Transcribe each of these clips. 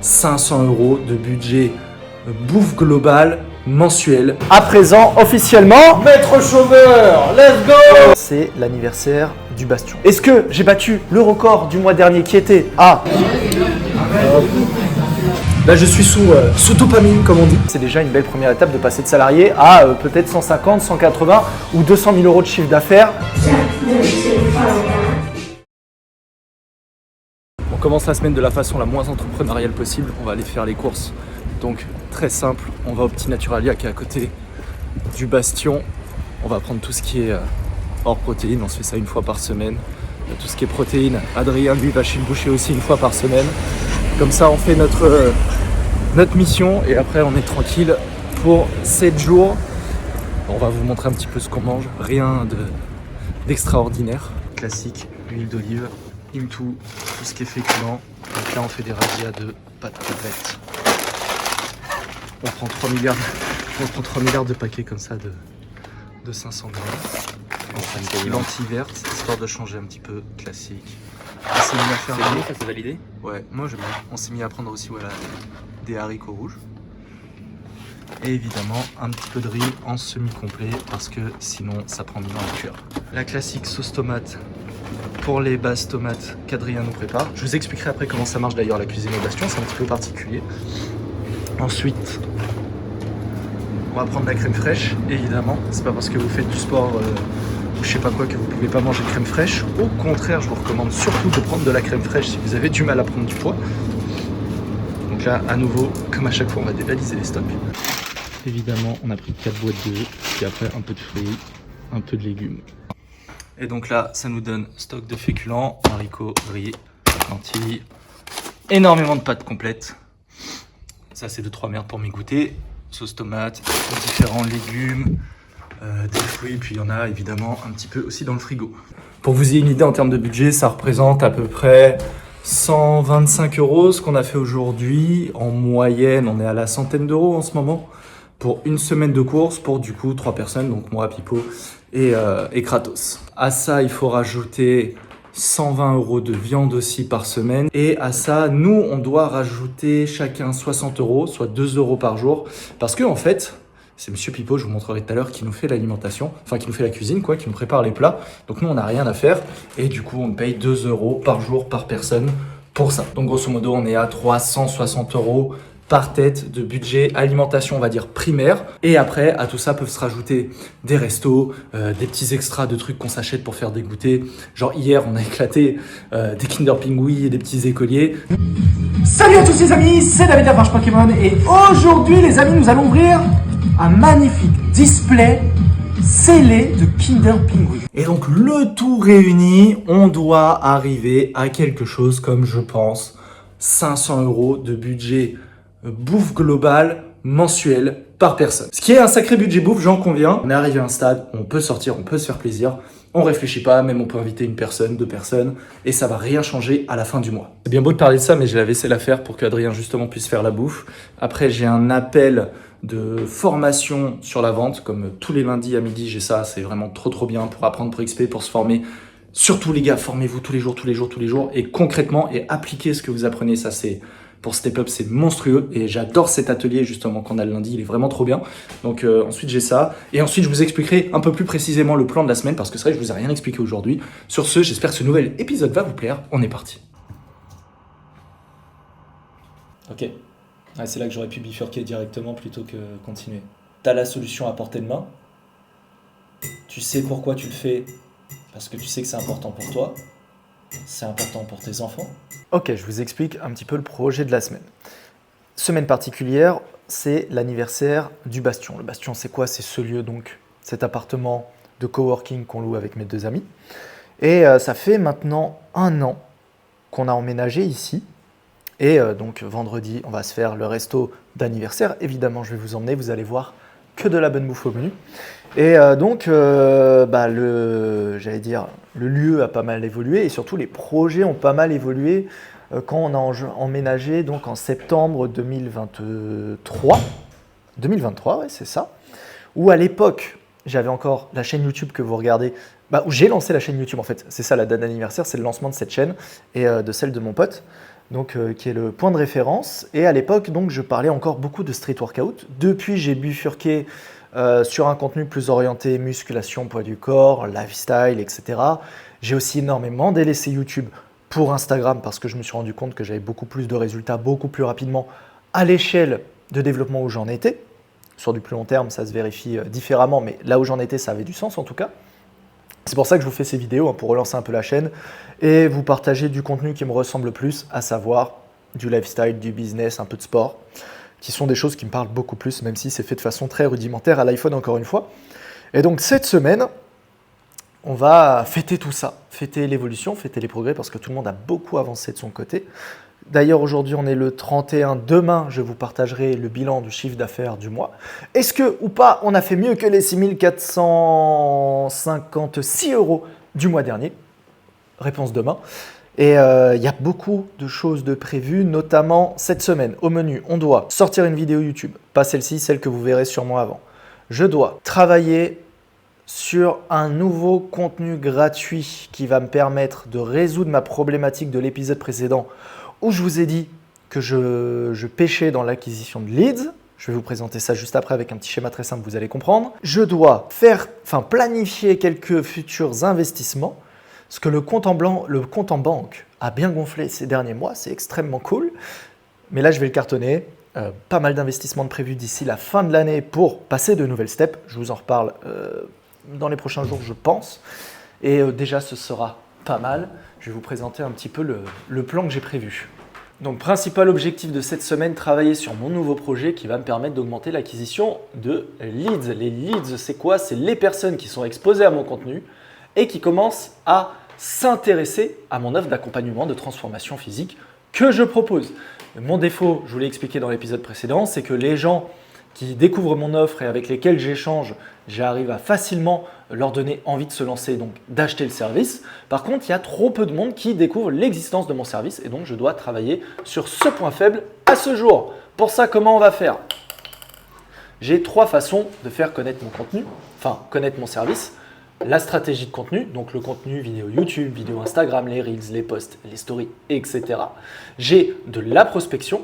500 € de budget bouffe globale mensuel. À présent, officiellement, Maître Chômeur, let's go! c'est l'anniversaire du Bastion. Est-ce que j'ai battu le record du mois dernier qui était à... Là je suis sous dopamine comme on dit. C'est déjà une belle première étape de passer de salarié à peut-être 150, 180 ou 200 000 € de chiffre d'affaires. On commence la semaine de la façon la moins entrepreneuriale possible. On va aller faire les courses. Donc très simple, on va au Petit Naturalia qui est à côté du Bastion. On va prendre tout ce qui est hors protéines, on se fait ça une fois par semaine. Tout ce qui est protéines, Adrien lui va chez le boucher aussi une fois par semaine. Comme ça on fait notre mission et après on est tranquille pour 7 jours. On va vous montrer un petit peu ce qu'on mange, rien d'extraordinaire. Classique, huile d'olive, into, tout ce qui est féculent. Donc là on fait des razzias de pâtes complètes. On prend 3 milliards de paquets comme ça de 500 grammes. On prend une lentille verte, histoire de changer un petit peu classique. On s'est mis à faire ça c'est validé? Ouais, moi j'aime bien. On s'est mis à prendre aussi voilà, des haricots rouges. Et évidemment un petit peu de riz en semi-complet parce que sinon ça prend du temps à cuire. La classique sauce tomate pour les bases tomates qu'Adrien nous prépare. Je vous expliquerai après comment ça marche d'ailleurs la cuisine au Bastion, c'est un petit peu particulier. Ensuite, on va prendre la crème fraîche, évidemment. C'est pas parce que vous faites du sport ou je sais pas quoi que vous pouvez pas manger de crème fraîche. Au contraire, je vous recommande surtout de prendre de la crème fraîche si vous avez du mal à prendre du poids. Donc là, à nouveau, comme à chaque fois, on va dévaliser les stocks. Évidemment, on a pris 4 boîtes d'œufs, puis après un peu de fruits, un peu de légumes. Et donc là, ça nous donne stock de féculents, haricots, riz, lentilles, énormément de pâtes complètes. Ça, c'est 2-3 merdes pour m'y goûter. Sauce tomate, différents légumes, des fruits, puis il y en a évidemment un petit peu aussi dans le frigo. Pour que vous ayez une idée en termes de budget, ça représente à peu près 125 € ce qu'on a fait aujourd'hui. En moyenne, on est à la centaine d'euros en ce moment pour une semaine de course pour du coup 3 personnes, donc moi, Pipo et Kratos. À ça, il faut rajouter 120 € de viande aussi par semaine. Et à ça, nous, on doit rajouter chacun 60 €, soit 2 € par jour. Parce que en fait, c'est Monsieur Pipo, je vous montrerai tout à l'heure, qui nous fait l'alimentation, enfin qui nous fait la cuisine, quoi, qui nous prépare les plats. Donc nous, on n'a rien à faire. Et du coup, on paye 2 € par jour, par personne pour ça. Donc grosso modo, on est à 360 € par tête de budget alimentation, on va dire primaire. Et après, à tout ça peuvent se rajouter des restos, des petits extras de trucs qu'on s'achète pour faire des goûters. Genre hier, on a éclaté des Kinder Pingui et des petits écoliers. Salut à tous les amis, c'est David la Marche Pokémon et aujourd'hui les amis, nous allons ouvrir un magnifique display scellé de Kinder Pingui. Et donc le tout réuni, on doit arriver à quelque chose comme, je pense, 500 € de budget bouffe globale mensuel par personne. Ce qui est un sacré budget bouffe, j'en conviens. On est arrivé à un stade où on peut sortir, on peut se faire plaisir. On réfléchit pas, même on peut inviter une personne, 2 personnes, et ça va rien changer à la fin du mois. C'est bien beau de parler de ça, mais j'ai la vaisselle à faire pour qu'Adrien justement puisse faire la bouffe. Après, j'ai un appel de formation sur la vente, comme tous les lundis à midi, j'ai ça, c'est vraiment trop bien pour apprendre, pour XP, pour se former. Surtout les gars, formez-vous tous les jours, et concrètement, et appliquez ce que vous apprenez, ça c'est... Pour Step Up, c'est monstrueux et j'adore cet atelier justement qu'on a le lundi, il est vraiment trop bien. Donc ensuite j'ai ça et ensuite je vous expliquerai un peu plus précisément le plan de la semaine parce que c'est vrai que je vous ai rien expliqué aujourd'hui. Sur ce, j'espère que ce nouvel épisode va vous plaire. On est parti. Ok, c'est là que j'aurais pu bifurquer directement plutôt que continuer. T'as la solution à portée de main. Tu sais pourquoi tu le fais parce que tu sais que c'est important pour toi. C'est important pour tes enfants. Ok, je vous explique un petit peu le projet de la semaine. Semaine particulière, c'est l'anniversaire du Bastion. Le Bastion, c'est quoi? C'est ce lieu, donc, cet appartement de coworking qu'on loue avec mes 2 amis. Et ça fait maintenant 1 an qu'on a emménagé ici. Et donc, vendredi, on va se faire le resto d'anniversaire. Évidemment, je vais vous emmener, vous allez voir que de la bonne bouffe au menu. Et donc, j'allais dire, le lieu a pas mal évolué et surtout les projets ont pas mal évolué quand on a emménagé donc en septembre 2023. 2023, ouais, c'est ça. Où à l'époque, j'avais encore la chaîne YouTube que vous regardez, où j'ai lancé la chaîne YouTube en fait. C'est ça la date d'anniversaire, c'est le lancement de cette chaîne et de celle de mon pote. donc, qui est le point de référence. Et à l'époque, donc, je parlais encore beaucoup de street workout. Depuis, j'ai bifurqué sur un contenu plus orienté musculation, poids du corps, lifestyle, etc. J'ai aussi énormément délaissé YouTube pour Instagram parce que je me suis rendu compte que j'avais beaucoup plus de résultats, beaucoup plus rapidement à l'échelle de développement où j'en étais. Sur du plus long terme, ça se vérifie différemment, mais là où j'en étais, ça avait du sens en tout cas. C'est pour ça que je vous fais ces vidéos, pour relancer un peu la chaîne et vous partager du contenu qui me ressemble le plus, à savoir du lifestyle, du business, un peu de sport, qui sont des choses qui me parlent beaucoup plus, même si c'est fait de façon très rudimentaire à l'iPhone encore une fois. Et donc cette semaine, on va fêter tout ça, fêter l'évolution, fêter les progrès, parce que tout le monde a beaucoup avancé de son côté. D'ailleurs, aujourd'hui, on est le 31. Demain, je vous partagerai le bilan du chiffre d'affaires du mois. Est-ce que, ou pas, on a fait mieux que les 6 456 € du mois dernier? Réponse demain. Et il y a beaucoup de choses de prévues, notamment cette semaine. Au menu, on doit sortir une vidéo YouTube, pas celle-ci, celle que vous verrez sûrement avant. Je dois travailler sur un nouveau contenu gratuit qui va me permettre de résoudre ma problématique de l'épisode précédent où je vous ai dit que je pêchais dans l'acquisition de leads. Je vais vous présenter ça juste après avec un petit schéma très simple, vous allez comprendre. Je dois planifier quelques futurs investissements, parce que le compte en banque a bien gonflé ces derniers mois, c'est extrêmement cool. Mais là, je vais le cartonner. Pas mal d'investissements de prévus d'ici la fin de l'année pour passer de nouvelles steps. Je vous en reparle dans les prochains jours, je pense. Et déjà, ce sera pas mal. Je vais vous présenter un petit peu le plan que j'ai prévu. Donc, principal objectif de cette semaine, travailler sur mon nouveau projet qui va me permettre d'augmenter l'acquisition de leads. Les leads, c'est quoi? C'est les personnes qui sont exposées à mon contenu et qui commencent à s'intéresser à mon offre d'accompagnement de transformation physique que je propose. Mon défaut, je vous l'ai expliqué dans l'épisode précédent, c'est que les gens qui découvrent mon offre et avec lesquels j'échange, j'arrive à facilement leur donner envie de se lancer, donc d'acheter le service. Par contre, il y a trop peu de monde qui découvre l'existence de mon service et donc je dois travailler sur ce point faible à ce jour. Pour ça, comment on va faire? J'ai 3 façons de faire connaître mon contenu, connaître mon service. La stratégie de contenu, donc le contenu vidéo YouTube, vidéo Instagram, les Reels, les posts, les stories, etc. J'ai de la prospection,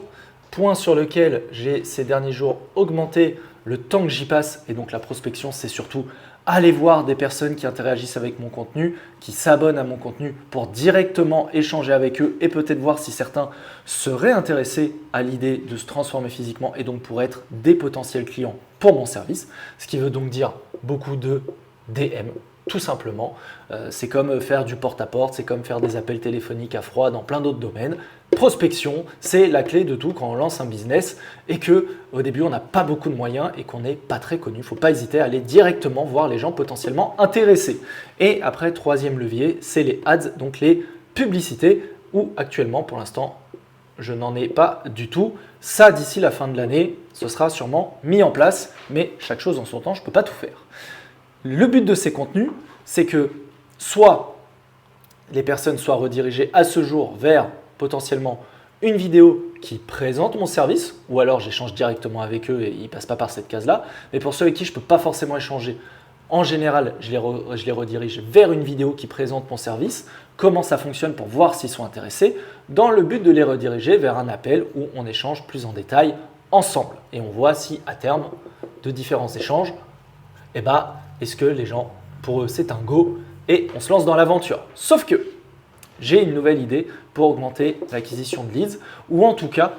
point sur lequel j'ai ces derniers jours augmenté le temps que j'y passe. Et donc la prospection, c'est surtout aller voir des personnes qui interagissent avec mon contenu, qui s'abonnent à mon contenu pour directement échanger avec eux et peut-être voir si certains seraient intéressés à l'idée de se transformer physiquement et donc pour être des potentiels clients pour mon service. Ce qui veut donc dire beaucoup de DM, tout simplement. C'est comme faire du porte-à-porte, c'est comme faire des appels téléphoniques à froid dans plein d'autres domaines. Prospection, c'est la clé de tout quand on lance un business et qu'au début, on n'a pas beaucoup de moyens et qu'on n'est pas très connu. Il ne faut pas hésiter à aller directement voir les gens potentiellement intéressés. Et après, 3e levier, c'est les ads, donc les publicités, où actuellement, pour l'instant, je n'en ai pas du tout. Ça, d'ici la fin de l'année, ce sera sûrement mis en place, mais chaque chose en son temps, je ne peux pas tout faire. Le but de ces contenus, c'est que soit les personnes soient redirigées à ce jour vers potentiellement une vidéo qui présente mon service, ou alors j'échange directement avec eux et ils ne passent pas par cette case-là. Mais pour ceux avec qui je ne peux pas forcément échanger, en général, je les redirige vers une vidéo qui présente mon service, comment ça fonctionne pour voir s'ils sont intéressés, dans le but de les rediriger vers un appel où on échange plus en détail ensemble. Et on voit si à terme de différents échanges, est-ce que les gens, pour eux, c'est un go et on se lance dans l'aventure. Sauf que j'ai une nouvelle idée pour augmenter l'acquisition de leads ou en tout cas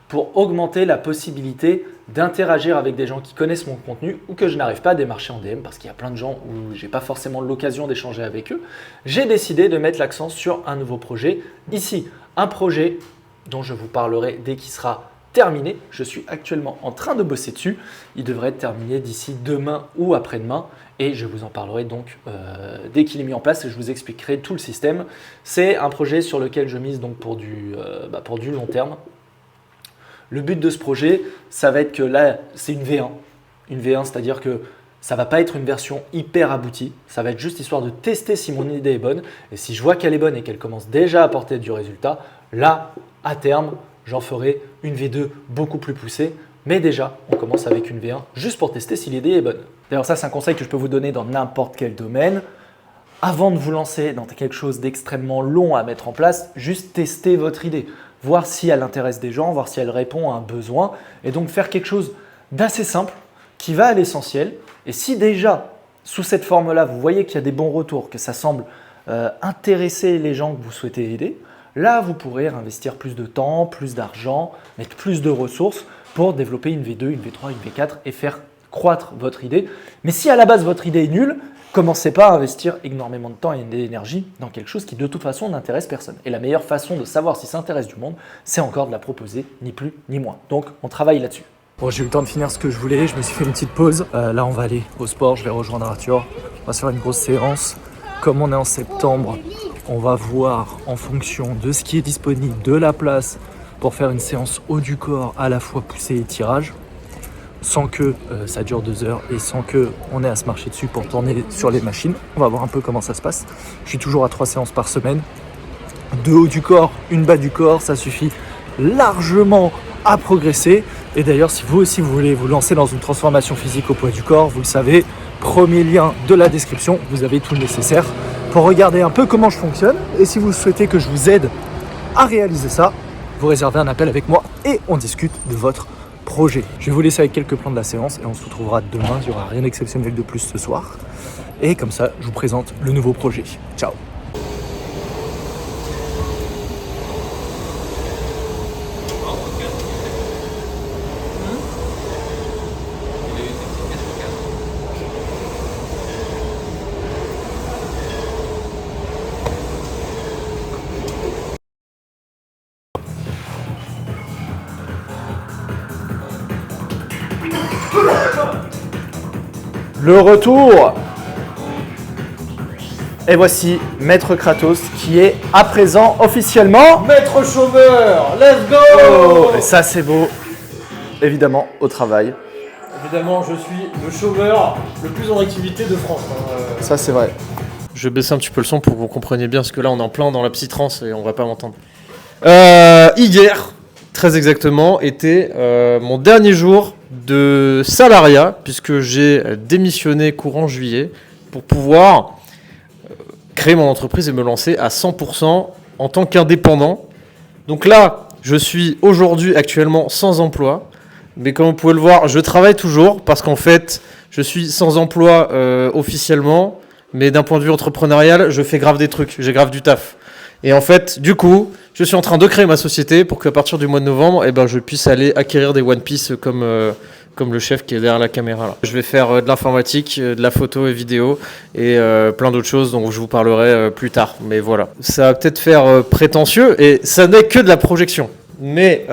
pour augmenter la possibilité d'interagir avec des gens qui connaissent mon contenu ou que je n'arrive pas à démarcher en DM parce qu'il y a plein de gens où je n'ai pas forcément l'occasion d'échanger avec eux. J'ai décidé de mettre l'accent sur un nouveau projet. Ici, un projet dont je vous parlerai dès qu'il sera terminé. Je suis actuellement en train de bosser dessus. Il devrait être terminé d'ici demain ou après-demain et je vous en parlerai donc dès qu'il est mis en place et je vous expliquerai tout le système. C'est un projet sur lequel je mise donc pour du long terme. Le but de ce projet, ça va être que là, c'est une V1. Une V1, c'est-à-dire que ça ne va pas être une version hyper aboutie. Ça va être juste histoire de tester si mon idée est bonne. Et si je vois qu'elle est bonne et qu'elle commence déjà à apporter du résultat, là, à terme, j'en ferai une V2 beaucoup plus poussée. Mais déjà, on commence avec une V1 juste pour tester si l'idée est bonne. D'ailleurs, ça, c'est un conseil que je peux vous donner dans n'importe quel domaine. Avant de vous lancer dans quelque chose d'extrêmement long à mettre en place, juste testez votre idée. voir si elle intéresse des gens, voir si elle répond à un besoin et donc faire quelque chose d'assez simple qui va à l'essentiel. Et si déjà, sous cette forme-là, vous voyez qu'il y a des bons retours, que ça semble intéresser les gens que vous souhaitez aider, là, vous pourrez investir plus de temps, plus d'argent, mettre plus de ressources pour développer une V2, une V3, une V4 et faire croître votre idée. Mais si à la base, votre idée est nulle, commencez pas à investir énormément de temps et d'énergie dans quelque chose qui de toute façon n'intéresse personne. Et la meilleure façon de savoir si ça intéresse du monde, c'est encore de la proposer, ni plus ni moins. Donc, on travaille là-dessus. Bon, j'ai eu le temps de finir ce que je voulais, je me suis fait une petite pause. Là, on va aller au sport, je vais rejoindre Arthur. On va se faire une grosse séance. Comme on est en septembre, on va voir en fonction de ce qui est disponible, de la place, pour faire une séance haut du corps, à la fois poussée et tirage, sans que ça dure 2 heures et sans qu'on ait à se marcher dessus pour tourner sur les machines. On va voir un peu comment ça se passe. Je suis toujours à 3 séances par semaine. 2 haut du corps, une bas du corps, ça suffit largement à progresser. Et d'ailleurs, si vous aussi vous voulez vous lancer dans une transformation physique au poids du corps, vous le savez, premier lien de la description, vous avez tout le nécessaire pour regarder un peu comment je fonctionne. Et si vous souhaitez que je vous aide à réaliser ça, vous réservez un appel avec moi et on discute de votre projet. Je vais vous laisser avec quelques plans de la séance et on se retrouvera demain. Il n'y aura rien d'exceptionnel de plus ce soir. Et comme ça, je vous présente le nouveau projet. Ciao! Le retour. Et voici Maître Kratos qui est à présent officiellement Maître Chômeur, let's go! Oh, et ça c'est beau, évidemment au travail. Évidemment, je suis le chômeur le plus en activité de France. Ça c'est vrai. Je vais baisser un petit peu le son pour que vous compreniez bien, parce que là on est en plein dans la psytrance et on va pas m'entendre. Hier, très exactement, était mon dernier jour de salariat, puisque j'ai démissionné courant juillet pour pouvoir créer mon entreprise et me lancer à 100% en tant qu'indépendant. Donc là, je suis aujourd'hui actuellement sans emploi, mais comme vous pouvez le voir, je travaille toujours parce qu'en fait, je suis sans emploi officiellement, mais d'un point de vue entrepreneurial, je fais grave des trucs, j'ai grave du taf. Et en fait, du coup, je suis en train de créer ma société pour qu'à partir du mois de novembre, je puisse aller acquérir des One Piece comme le chef qui est derrière la caméra là. Je vais faire de l'informatique, de la photo et vidéo et plein d'autres choses dont je vous parlerai plus tard. Mais voilà, ça va peut-être faire prétentieux et ça n'est que de la projection. Mais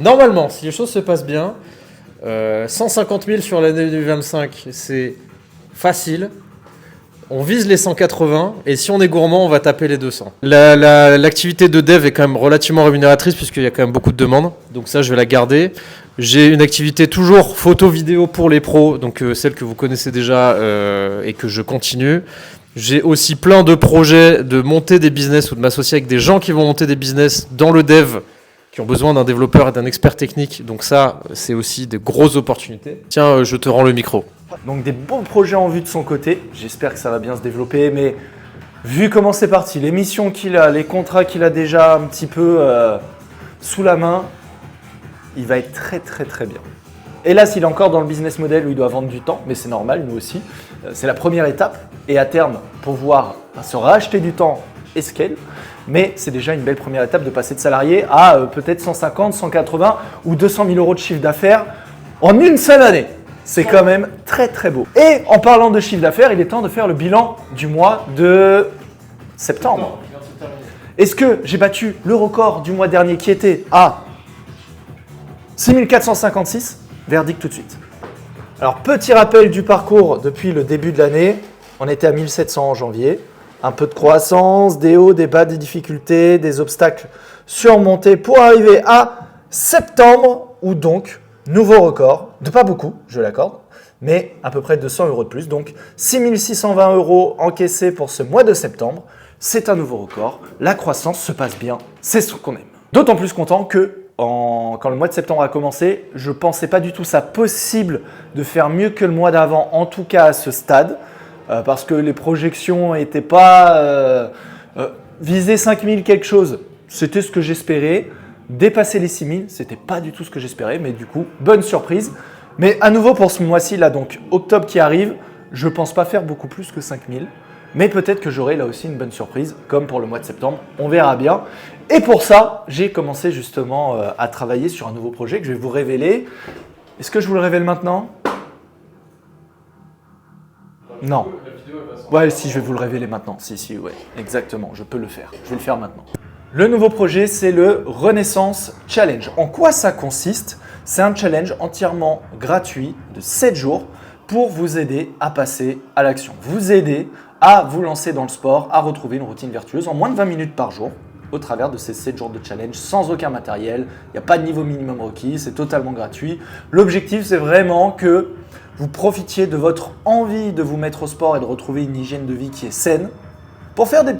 normalement, si les choses se passent bien, 150 000 sur l'année 2025, c'est facile. On vise les 180 et si on est gourmand, on va taper les 200. L'activité de dev est quand même relativement rémunératrice puisqu'il y a quand même beaucoup de demandes. Donc ça, je vais la garder. J'ai une activité toujours photo-vidéo pour les pros, donc celle que vous connaissez déjà et que je continue. J'ai aussi plein de projets de monter des business ou de m'associer avec des gens qui vont monter des business dans le dev, qui ont besoin d'un développeur et d'un expert technique. Donc ça, c'est aussi de grosses opportunités. Tiens, je te rends le micro. Donc des bons projets en vue de son côté. J'espère que ça va bien se développer, mais vu comment c'est parti, les missions qu'il a, les contrats qu'il a déjà un petit peu sous la main, il va être très très très bien. Et là, s'il est encore dans le business model où il doit vendre du temps, mais c'est normal, nous aussi, c'est la première étape. Et à terme, pouvoir se racheter du temps et scale. Mais c'est déjà une belle première étape de passer de salarié à peut-être 150, 180 ou 200 000 euros de chiffre d'affaires en une seule année. C'est quand même très très beau. Et en parlant de chiffre d'affaires, il est temps de faire le bilan du mois de septembre. Est-ce que j'ai battu le record du mois dernier qui était à 6456 ? Verdict tout de suite. Alors, petit rappel du parcours depuis le début de l'année. On était à 1700 en janvier. Un peu de croissance, des hauts, des bas, des difficultés, des obstacles surmontés pour arriver à septembre où donc, nouveau record, de pas beaucoup, je l'accorde, mais à peu près 200 euros de plus. Donc 6620 euros encaissés pour ce mois de septembre. C'est un nouveau record. La croissance se passe bien. C'est ce qu'on aime. D'autant plus content que quand le mois de septembre a commencé, je ne pensais pas du tout ça possible de faire mieux que le mois d'avant, en tout cas à ce stade, parce que les projections n'étaient pas viser 5000 quelque chose. c'était ce que j'espérais. Dépasser les 6000, c'était pas du tout ce que j'espérais, mais du coup, bonne surprise. Mais à nouveau pour ce mois-ci, là, donc octobre qui arrive, je pense pas faire beaucoup plus que 5000. Mais peut-être que j'aurai là aussi une bonne surprise, comme pour le mois de septembre, on verra bien. Et pour ça, j'ai commencé justement à travailler sur un nouveau projet que je vais vous révéler. Est-ce que je vous le révèle maintenant? Non. Ouais, si, je vais vous le révéler maintenant. Si, ouais, exactement, je peux le faire. Je vais le faire maintenant. Le nouveau projet, c'est le Renaissance Challenge. En quoi ça consiste? C'est un challenge entièrement gratuit de 7 jours pour vous aider à passer à l'action. Vous aider à vous lancer dans le sport, à retrouver une routine vertueuse en moins de 20 minutes par jour au travers de ces 7 jours de challenge sans aucun matériel. Il n'y a pas de niveau minimum requis, c'est totalement gratuit. L'objectif, c'est vraiment que vous profitiez de votre envie de vous mettre au sport et de retrouver une hygiène de vie qui est saine pour faire des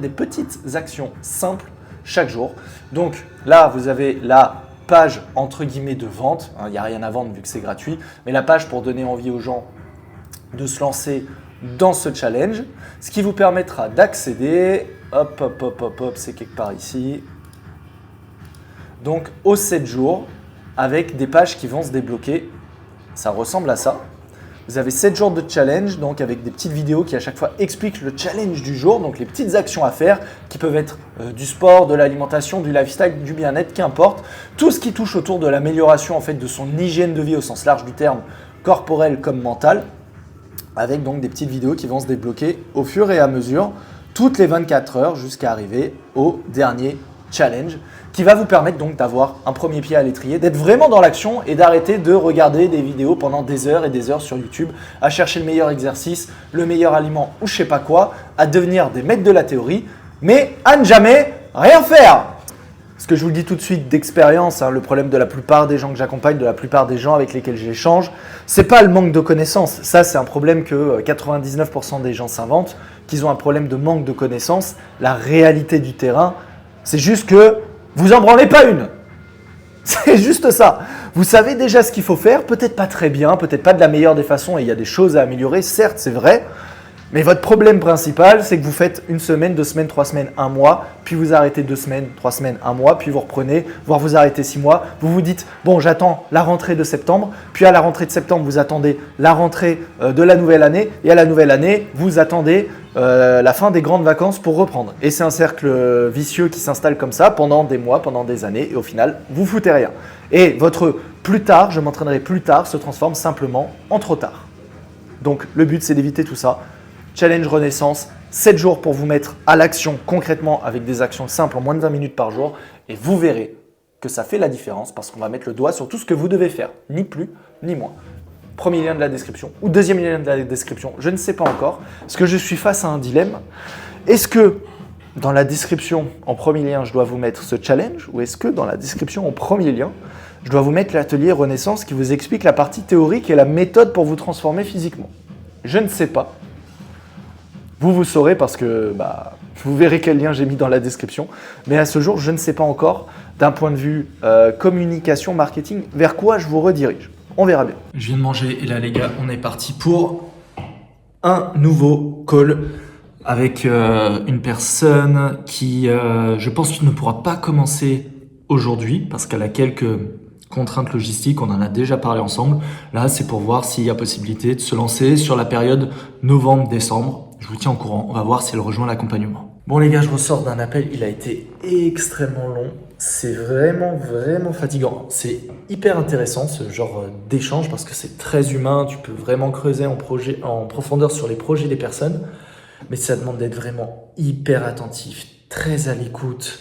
petites actions simples chaque jour. Donc là, vous avez la page entre guillemets de vente. Il n'y a rien à vendre vu que c'est gratuit, mais la page pour donner envie aux gens de se lancer dans ce challenge, ce qui vous permettra d'accéder, hop, c'est quelque part ici, donc aux 7 jours avec des pages qui vont se débloquer. Ça ressemble à ça. Vous avez 7 jours de challenge, donc avec des petites vidéos qui à chaque fois expliquent le challenge du jour, donc les petites actions à faire qui peuvent être du sport, de l'alimentation, du lifestyle, du bien-être, qu'importe. Tout ce qui touche autour de l'amélioration en fait, de son hygiène de vie au sens large du terme, corporel comme mental, avec donc des petites vidéos qui vont se débloquer au fur et à mesure, toutes les 24 heures jusqu'à arriver au dernier challenge, qui va vous permettre donc d'avoir un premier pied à l'étrier, d'être vraiment dans l'action et d'arrêter de regarder des vidéos pendant des heures et des heures sur YouTube, à chercher le meilleur exercice, le meilleur aliment ou je sais pas quoi, à devenir des maîtres de la théorie, mais à ne jamais rien faire. Ce que je vous le dis tout de suite d'expérience, le problème de la plupart des gens que j'accompagne, de la plupart des gens avec lesquels j'échange, c'est pas le manque de connaissances. Ça, c'est un problème que 99% des gens s'inventent, qu'ils ont un problème de manque de connaissances. La réalité du terrain, c'est juste que vous en branlez pas une. C'est juste ça. Vous savez déjà ce qu'il faut faire, peut-être pas très bien, peut-être pas de la meilleure des façons et il y a des choses à améliorer, certes, c'est vrai. Mais votre problème principal, c'est que vous faites 1 semaine, 2 semaines, 3 semaines, 1 mois, puis vous arrêtez 2 semaines, 3 semaines, 1 mois, puis vous reprenez, voire vous arrêtez 6 mois. Vous vous dites, bon, j'attends la rentrée de septembre, puis à la rentrée de septembre, vous attendez la rentrée de la nouvelle année, et à la nouvelle année, vous attendez la fin des grandes vacances pour reprendre. Et c'est un cercle vicieux qui s'installe comme ça pendant des mois, pendant des années, et au final, vous foutez rien. Et votre plus tard, je m'entraînerai plus tard, se transforme simplement en trop tard. Donc le but, c'est d'éviter tout ça. Challenge Renaissance, 7 jours pour vous mettre à l'action concrètement avec des actions simples en moins de 20 minutes par jour et vous verrez que ça fait la différence parce qu'on va mettre le doigt sur tout ce que vous devez faire, ni plus ni moins. Premier lien de la description ou deuxième lien de la description, je ne sais pas encore parce que je suis face à un dilemme. Est-ce que dans la description en premier lien, je dois vous mettre ce challenge ou est-ce que dans la description en premier lien, je dois vous mettre l'atelier Renaissance qui vous explique la partie théorique et la méthode pour vous transformer physiquement? Je ne sais pas. Vous saurez parce que vous verrez quel lien j'ai mis dans la description. Mais à ce jour, je ne sais pas encore d'un point de vue communication, marketing, vers quoi je vous redirige. On verra bien. Je viens de manger et là les gars, on est parti pour un nouveau call avec une personne qui, je pense, ne pourra pas commencer aujourd'hui parce qu'elle a quelques contraintes logistiques, on en a déjà parlé ensemble. Là, c'est pour voir s'il y a possibilité de se lancer sur la période novembre-décembre. Je vous tiens au courant, on va voir si elle rejoint l'accompagnement. Bon les gars, je ressors d'un appel, il a été extrêmement long. C'est vraiment fatigant. C'est hyper intéressant ce genre d'échange parce que c'est très humain. Tu peux vraiment creuser en profondeur sur les projets des personnes. Mais ça demande d'être vraiment hyper attentif, très à l'écoute,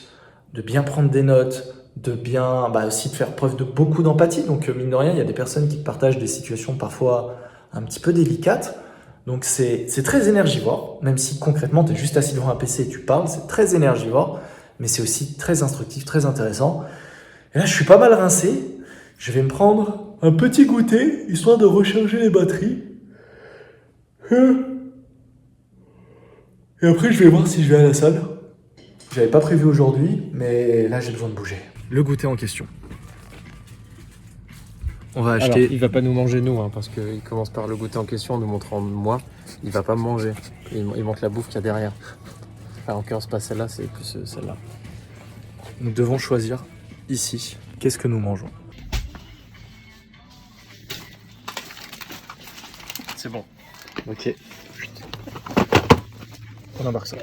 de bien prendre des notes, de bien aussi de faire preuve de beaucoup d'empathie. Donc mine de rien, il y a des personnes qui partagent des situations parfois un petit peu délicates. Donc c'est très énergivore, même si concrètement tu es juste assis devant un PC et tu parles, c'est très énergivore, mais c'est aussi très instructif, très intéressant. Et là je suis pas mal rincé, je vais me prendre un petit goûter, histoire de recharger les batteries. Et après je vais voir si je vais à la salle. J'avais pas prévu aujourd'hui, mais là j'ai besoin de bouger. Le goûter en question. On va acheter. Alors, il va pas nous manger nous, parce qu'il commence par le goûter en question en nous montrant moi. Il va pas me manger. Il montre la bouffe qu'il y a derrière. Enfin, en l'occurrence pas celle-là, c'est plus celle-là. nous devons choisir ici qu'est-ce que nous mangeons. C'est bon. Ok. On embarque ça.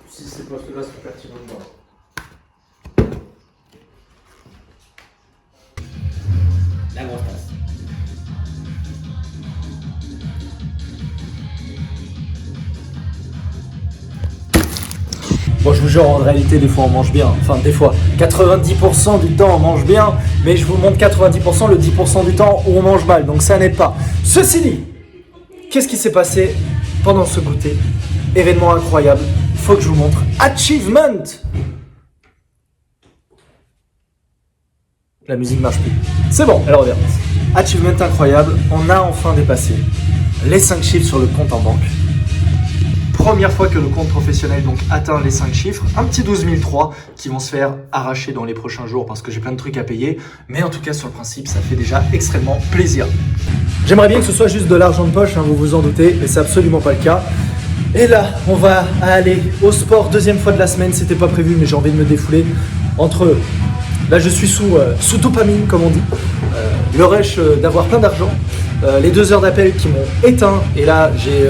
Si ces postes-là sont pertinents dedans. La grosse tasse. Bon, je vous jure, en réalité, des fois on mange bien. Enfin, des fois, 90% du temps on mange bien, mais je vous montre 90%, le 10% du temps où on mange mal, donc ça n'aide pas. Ceci dit, qu'est-ce qui s'est passé pendant ce goûter? Événement incroyable, il faut que je vous montre. Achievement! La musique marche plus. C'est bon, elle revient. Achievement incroyable, on a enfin dépassé les 5 chiffres sur le compte en banque. Première fois que le compte professionnel donc atteint les 5 chiffres, un petit 12 003 qui vont se faire arracher dans les prochains jours parce que j'ai plein de trucs à payer, mais en tout cas sur le principe ça fait déjà extrêmement plaisir. J'aimerais bien que ce soit juste de l'argent de poche, hein, vous vous en doutez, mais c'est absolument pas le cas. Et là, on va aller au sport, deuxième fois de la semaine, c'était pas prévu mais j'ai envie de me défouler entre... Là je suis sous dopamine comme on dit, le rush d'avoir plein d'argent, les 2 heures d'appel qui m'ont éteint et là j'ai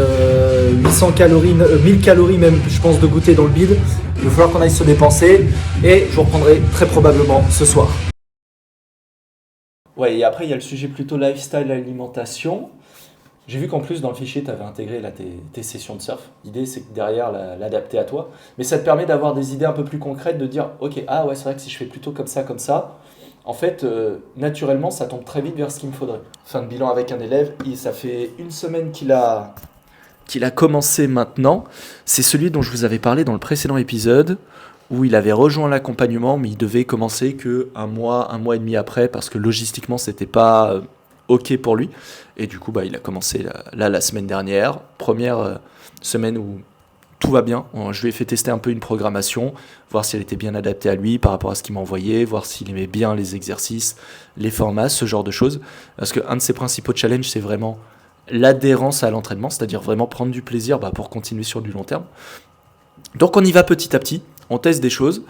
800 calories, 1000 calories même je pense de goûter dans le bide. Il va falloir qu'on aille se dépenser et je vous reprendrai très probablement ce soir. Ouais, et après il y a le sujet plutôt lifestyle, alimentation. J'ai vu qu'en plus dans le fichier tu avais intégré là, tes sessions de surf. L'idée c'est que derrière l'adapter à toi. Mais ça te permet d'avoir des idées un peu plus concrètes, de dire ok, ah ouais c'est vrai que si je fais plutôt comme ça, en fait naturellement ça tombe très vite vers ce qu'il me faudrait. Fin de bilan avec un élève, ça fait 1 semaine qu'il a commencé maintenant. C'est celui dont je vous avais parlé dans le précédent épisode, où il avait rejoint l'accompagnement mais il devait commencer que un mois et demi après parce que logistiquement c'était pas... ok pour lui, et du coup il a commencé la semaine dernière, première semaine où tout va bien. Je lui ai fait tester un peu une programmation, voir si elle était bien adaptée à lui par rapport à ce qu'il m'a envoyé, voir s'il aimait bien les exercices, les formats, ce genre de choses, parce qu'un de ses principaux challenges c'est vraiment l'adhérence à l'entraînement, c'est-à-dire vraiment prendre du plaisir pour continuer sur du long terme. Donc on y va petit à petit, on teste des choses,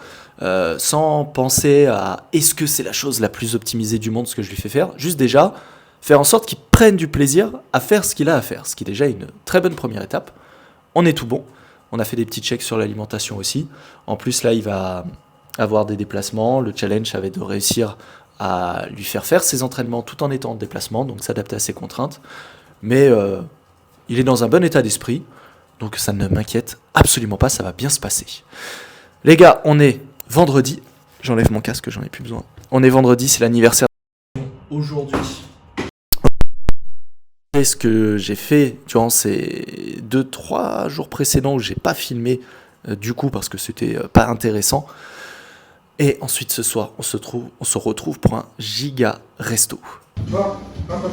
sans penser à est-ce que c'est la chose la plus optimisée du monde ce que je lui fais faire, juste déjà faire en sorte qu'il prenne du plaisir à faire ce qu'il a à faire, ce qui est déjà une très bonne première étape. On est tout bon, on a fait des petits checks sur l'alimentation aussi. En plus là il va avoir des déplacements, le challenge ça va être de réussir à lui faire ses entraînements tout en étant en déplacement, donc s'adapter à ses contraintes. Mais il est dans un bon état d'esprit, donc ça ne m'inquiète absolument pas, ça va bien se passer. Les gars, on est vendredi, j'enlève mon casque, j'en ai plus besoin. On est vendredi, c'est l'anniversaire. Aujourd'hui, ce que j'ai fait durant ces 2-3 jours précédents où j'ai pas filmé du coup parce que c'était pas intéressant. Et ensuite ce soir, on se retrouve pour un giga resto. Bon, hop.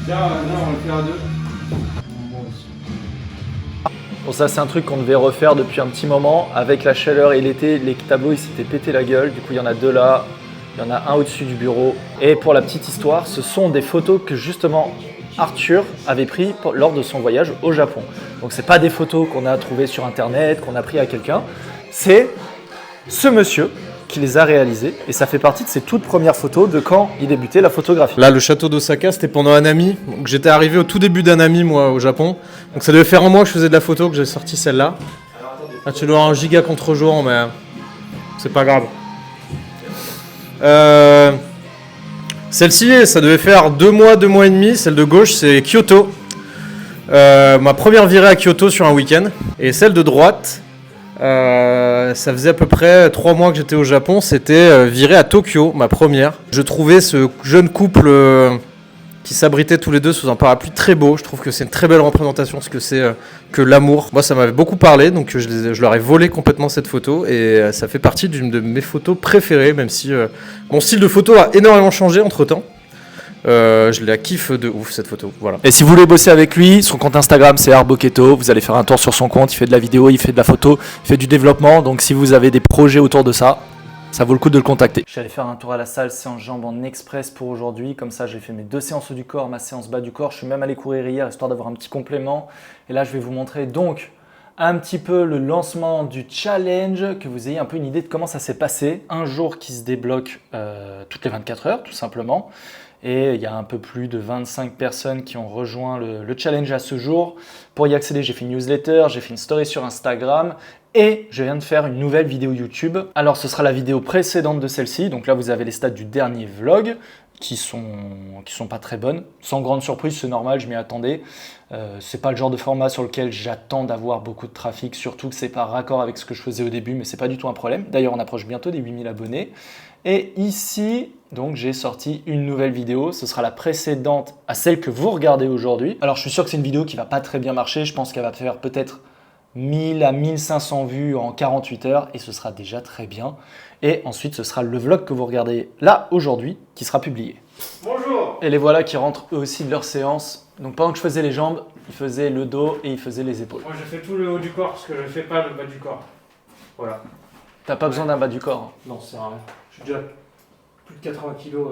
Tiens, on va le faire à 2. Bon, ça c'est un truc qu'on devait refaire depuis un petit moment. Avec la chaleur et l'été, les tableaux ils s'étaient pété la gueule. Du coup il y en a 2 là, il y en a un au-dessus du bureau. Et pour la petite histoire, ce sont des photos que justement Arthur avait prises lors de son voyage au Japon. Donc c'est pas des photos qu'on a trouvées sur internet, qu'on a pris à quelqu'un. C'est ce monsieur qui les a réalisées et ça fait partie de ses toutes premières photos de quand il débutait la photographie. Là, le château d'Osaka, c'était pendant Hanami. Donc, j'étais arrivé au tout début d'Hanami, moi, au Japon. Donc ça devait faire un mois que je faisais de la photo, que j'ai sorti celle-là. Ah, tu dois avoir un giga contre-jour, mais c'est pas grave. Celle-ci, ça devait faire 2 mois, 2 mois et demi. Celle de gauche, c'est Kyoto. Ma première virée à Kyoto sur un week-end. Et celle de droite, ça faisait à peu près 3 mois que j'étais au Japon. C'était virée à Tokyo, ma première. Je trouvais ce jeune couple qui s'abritaient tous les deux sous un parapluie très beau. Je trouve que c'est une très belle représentation de ce que c'est que l'amour. Moi, ça m'avait beaucoup parlé, donc je leur ai volé complètement cette photo et ça fait partie d'une de mes photos préférées, même si mon style de photo a énormément changé entre-temps. Je la kiffe de ouf cette photo, voilà. Et si vous voulez bosser avec lui, son compte Instagram c'est Arboketo, vous allez faire un tour sur son compte, il fait de la vidéo, il fait de la photo, il fait du développement, donc si vous avez des projets autour de ça, ça vaut le coup de le contacter. Je suis allé faire un tour à la salle séance jambes en express pour aujourd'hui. Comme ça, j'ai fait mes 2 séances haut du corps, ma séance bas du corps. Je suis même allé courir hier histoire d'avoir un petit complément. Et là, je vais vous montrer donc un petit peu le lancement du challenge, que vous ayez un peu une idée de comment ça s'est passé. Un jour qui se débloque toutes les 24 heures, tout simplement. Et il y a un peu plus de 25 personnes qui ont rejoint le challenge à ce jour. Pour y accéder, j'ai fait une newsletter, j'ai fait une story sur Instagram et je viens de faire une nouvelle vidéo YouTube. Alors ce sera la vidéo précédente de celle-ci. Donc là, vous avez les stats du dernier vlog qui sont pas très bonnes. Sans grande surprise, c'est normal, je m'y attendais. C'est pas le genre de format sur lequel j'attends d'avoir beaucoup de trafic, surtout que c'est pas raccord avec ce que je faisais au début, mais c'est pas du tout un problème. D'ailleurs, on approche bientôt des 8000 abonnés. Et ici, donc j'ai sorti une nouvelle vidéo. Ce sera la précédente à celle que vous regardez aujourd'hui. Alors, je suis sûr que c'est une vidéo qui va pas très bien marcher. Je pense qu'elle va faire peut-être 1000 à 1500 vues en 48 heures et ce sera déjà très bien. Et ensuite, ce sera le vlog que vous regardez là aujourd'hui qui sera publié. Bonjour. Et les voilà qui rentrent eux aussi de leur séance. Donc pendant que je faisais les jambes, ils faisaient le dos et ils faisaient les épaules. Moi, je fais tout le haut du corps parce que je ne fais pas le bas du corps. Voilà. T'as pas besoin d'un bas du corps. Non, c'est rien. Je suis déjà plus de 80 kilos.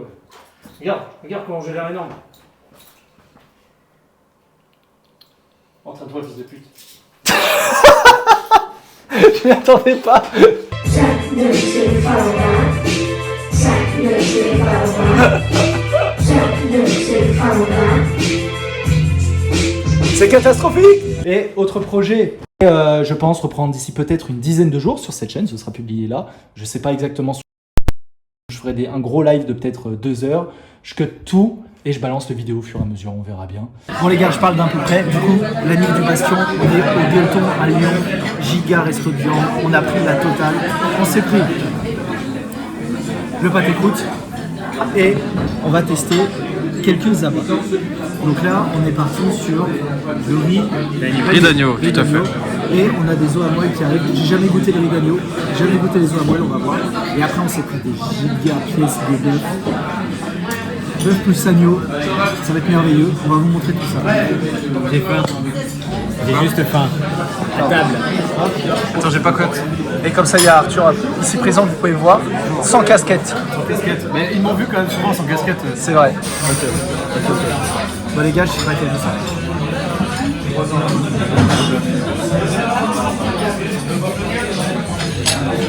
Regarde comment j'ai l'air énorme. Entraîne-toi, fils de pute. Je m'y attendais pas. C'est catastrophique. Et autre projet, je pense reprendre d'ici peut-être une dizaine de jours sur cette chaîne, ce sera publié là. Je sais pas exactement. Je ferai un gros live de peut-être 2 heures. Je cut tout et je balance les vidéos au fur et à mesure, on verra bien. Bon les gars, je parle d'un peu près. Du coup, la nuit du Bastion, on est au Gueuleton à Lyon, giga resto de viande. On a pris la totale. On s'est pris le pâté croûte et on va tester quelques abats. Donc là, on est parti sur le riz d'agneau, tout à fait. Et on a des os à moelle qui arrivent. J'ai jamais goûté le riz d'agneau, j'ai jamais goûté les os à moelle, on va voir. Et après, on s'est pris des giga pièces de bœuf. Bœuf plus agneau, ça va être merveilleux. On va vous montrer tout ça. J'ai faim. J'ai juste faim. À table. Attends, j'ai pas cote. Et comme ça, il y a Arthur ici présent, vous pouvez le voir, sans casquette. Sans casquette. Mais ils m'ont vu quand même souvent sans casquette. C'est vrai. Bon les gars, je sais pas quel ça.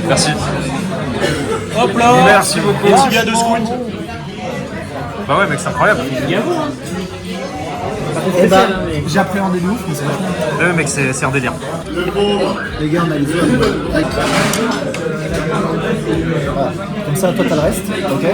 Merci. Hop là. Merci beaucoup. Et tibia de scout. Bah ouais, mec, c'est incroyable. Eh bah, j'appréhendais de ouf, mais c'est vachement. Ouais, mec, c'est un délire. Les gars, on a les os à moelle. Voilà. Comme ça, toi, t'as le reste. Ok.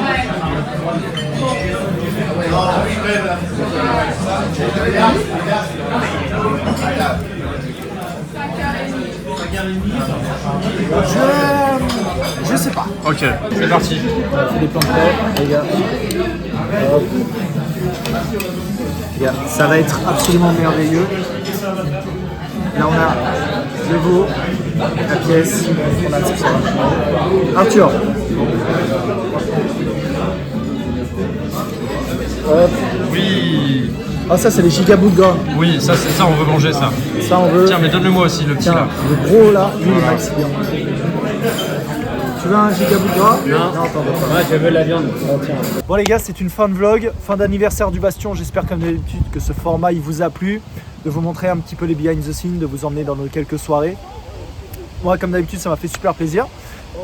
Je sais pas. Ok, c'est parti. On a fait des plans de prêt, les gars. Hop. Les gars, ça va être absolument merveilleux. Là, on a le veau, la pièce, on a tout ça. Arthur. Hop. Oui. Ah, ça, c'est les gigabouts de gras. Oui, ça, c'est ça, on veut manger ça. Ça, on veut. Tiens, mais donne-le-moi aussi, le petit Tiens, là. le gros là, lui, il est maxi bien. Tu veux un gigabout de gras? Non, t'en veux pas. moi je veux la viande. Oh, tiens. Bon les gars, c'est une fin de vlog, fin d'anniversaire du Bastion. J'espère comme d'habitude que ce format il vous a plu, de vous montrer un petit peu les behind the scenes, de vous emmener dans nos quelques soirées. Moi comme d'habitude ça m'a fait super plaisir.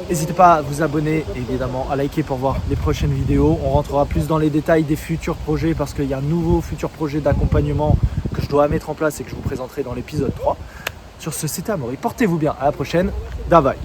N'hésitez pas à vous abonner, évidemment à liker pour voir les prochaines vidéos. On rentrera plus dans les détails des futurs projets parce qu'il y a un nouveau futur projet d'accompagnement que je dois mettre en place et que je vous présenterai dans l'épisode 3. Sur ce, c'était Amaury, portez-vous bien, à la prochaine, bye bye.